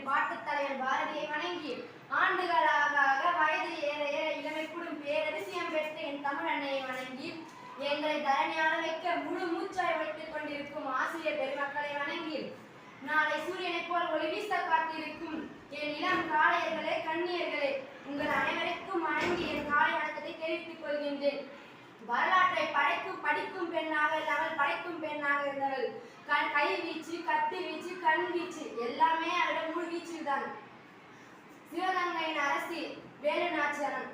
என் பாட்டுத் தலைவன் பாரதியை வணங்கி ஆண்டுகளாக வயது ஏற ஏற இளமை கூடும் பேரதிசயம் பெற்ற என் தமிழ் அன்னையை வணங்கி எங்களை தரணியாள வைக்க முழு மூச்சாய் வைத்துக் கொண்டிருக்கும் ஆசிரியர் பெருமக்களை வணங்கி நாளை சூரியனைப் போல் ஒளி வீச காத்திருக்கும் என் இளம் காளையர்களே கண்ணியர்களே உங்கள் அனைவருக்கும் வணங்கி என் காலை வணக்கத்தை தெரிவித்துக் கொள்கின்றேன். வரலாற்றை படிக்கும் பெண்ணாக இல்லாமல் படைக்கும் பெண்ணாக இருந்தவள். கை வீச்சு, கத்தி வீச்சு, கண் வீச்சு எல்லாமே அவரிடம் முழு வீச்சு தான். சிவகங்கையின் அரசி வேலுநாச்சியார்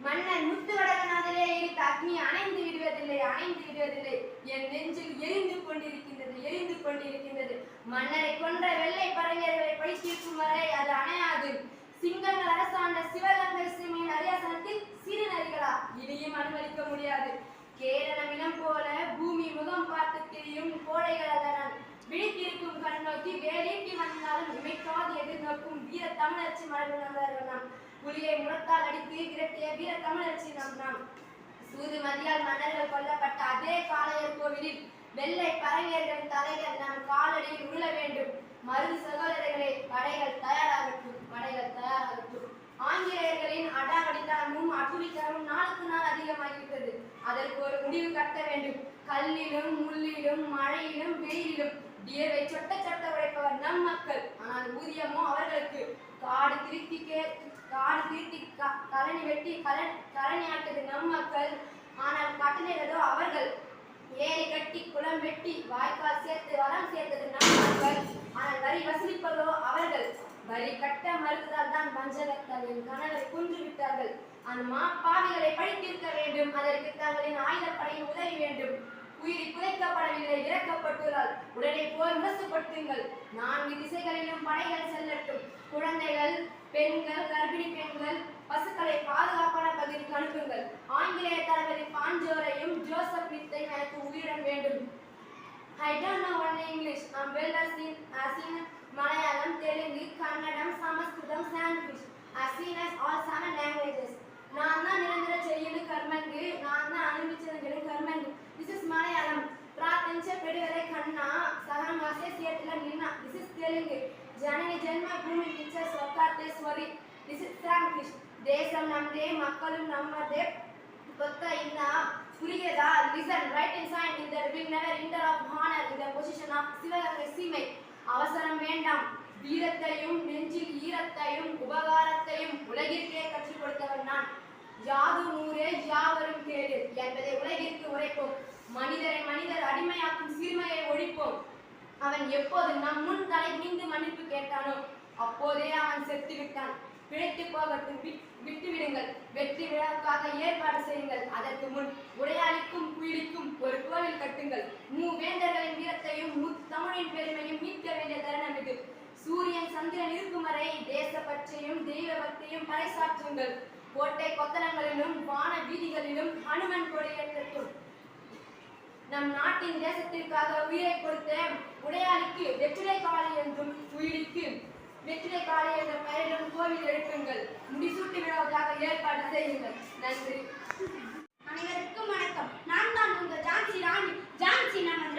மன்னர் முத்துவடகநாதரே எரித்த அக்னி அணைந்து விடுவதில்லை. என் நெஞ்சில் எரிந்து கொண்டிருக்கின்றது. மன்னரை கொன்ற வெள்ளை பறவையர்களை பழித்தீர்க்கும் வரை அது அணையாது. சிங்கங்கள் அரசாண்ட சிவகங்கை சீமையின் அரியாசனத்தில் சிறு நரிகளா? இதையும் அனுமதிக்க முடியாது. கேரளம் இனம் போல பூமி முகம் பார்த்து திரியும் கோடைகளதனால் விழித்திருக்கும் கண் நோக்கி வேலைக்கு வந்தாலும் இமைக்காது எதிர்நோக்கும் வீர தமிழச்சி மரபுணர்ந்தார்கள் நாம். புலியை முரத்தால் அடித்து விரட்டிய வீர தமிழச்சி நாம். சூது மதியால் மன்னர்கள் கொல்லப்பட்ட அதே காளையர் கோவிலில் வெள்ளை பறவையர்களின் தலைகள் நாம் காலடியில் உருள வேண்டும். மருது சகோதரர்களே, படைகள் தயாராகட்டும். ஆங்கிலேயர்களின் அடாவடித்தனமும் அட்டுழித்தனமும் நாளுக்கு நாள் அதிகமாகிவிட்டது. அதற்கு ஒரு முடிவு கட்ட வேண்டும். கல்லிலும் முள்ளிலும் மழையிலும் வெயிலிலும் வியர்வை சொட்ட சொட்ட உழைப்பவர் நம் மக்கள். ஆனால் ஊதியமோ அவர்களுக்கு. காடு திருத்தி கழனி வெட்டி கழனியாக்கியது நம் மக்கள். ஆனால் கட்டளைகளோ அவர்கள். ஏரி கட்டி குளம் வெட்டி வாய்க்கால் சேர்த்து வளம் சேர்த்தது நம் மக்கள். ஆனால் வரி வசூலிப்பதோ அவர்கள். வரி கட்ட மறுத்ததால் தான் வஞ்சகத்தால் என் கணவரை கொன்று விட்டார்கள். அந்த மாப்பாவிகளை பழித்திருக்க வேண்டும். அதற்கு தங்களின் ஆயுதப்படையின் உதவி வேண்டும். உயிரி புதைக்கப்படவில்லை, இறக்கப்பட்டுள்ளால் உடனே போர் முரசுப்படுத்துங்கள். 4 திசைகளிலும் படைகள் செல்லட்டும். குழந்தைகள், பெண்கள், கர்ப்பிணி பெண்கள், பசுக்களை பாதுகாப்பான பகுதிக்கு அனுப்புங்கள். ஆங்கிலேய தளபதி பாஞ்சோரையும் ஜோசப் மித்தையும் எனக்கு உயிரிடம் வேண்டும். I don't know only English. I'm well as in Malayalam, Telugu, Kannadam, Sanskritam, Sanskrit. As seen as all 7 languages. நான் தான் நிரந்தர செய்யலு கர்மங்கு, நான் தான் அனுபவிச்சது கர்மங்கு. This is Malayalam. பிரார்த்திంచే పెడుగలే కన్నా సహనం వాసే చేతుల నిన్న. This is Telugu. జనని జన్మ భూమి పిచ్చ స్వకార్తేశ్వరి. This is Sanskrit. దేశం నమ్మదే, మక్కలు నమ్మదే. కొత్త ఇన్న புரிகிறதா? Listen, right inside in the will never enter of honor in the position of Sivaganga சீமை. அவசரம் வேண்டாம். வீரத்தையும் நெஞ்சில் ஈரத்தையும் உபகாரத்தையும் உலகிற்கே கற்றுக் கொடுத்தவன் நான். யாதும் ஊரே யாவரும் கேளு என்பதை உலகிற்கு உரைப்போம். மனிதரை மனிதர் அடிமையாக்கும் சிறுமையை ஒழிப்போம். அவன் எப்போது நம் முன் தலை குனிந்து மன்னிப்பு கேட்டானோ அப்போதே அவன் செத்து விட்டான். பிழைத்து போகட்டும், விட்டுவிடுங்கள். வெற்றி விழாவுக்காக ஏற்பாடு செய்யுங்கள். அதற்கு முன் உடையாளிக்கும் குயிலிக்கும் ஒரு கோவில் கட்டுங்கள். மூவேந்தர்களின் வீரத்தையும் தமிழின் பெருமையும் மீட்க வேண்டிய தருணம் இது. சூரியன் சந்திரன் இருக்கும் வரை தேசப்பற்றையும் தெய்வ பக்தியும் பறைசாற்றுங்கள். கோட்டை கொத்தளங்களிலும் வான வீதிகளிலும் ஹனுமன் கொடியேற்றட்டும். நம் நாட்டின் தேசத்திற்காக உயிரை கொடுத்த உடையாளிக்கு வெற்றிலை காளி என்றும் குயிலிக்கு வெற்றிலை காளி என்ற பெயரிலும் கோவில் எழுப்புங்கள். முடிசூட்டி விழாவுக்காக ஏற்பாடு செய்யுங்கள். நன்றி. அனைவருக்கும் வணக்கம். நான் தான் உங்கள் ஜான்சி ராணி, ஜான்சி நமன்.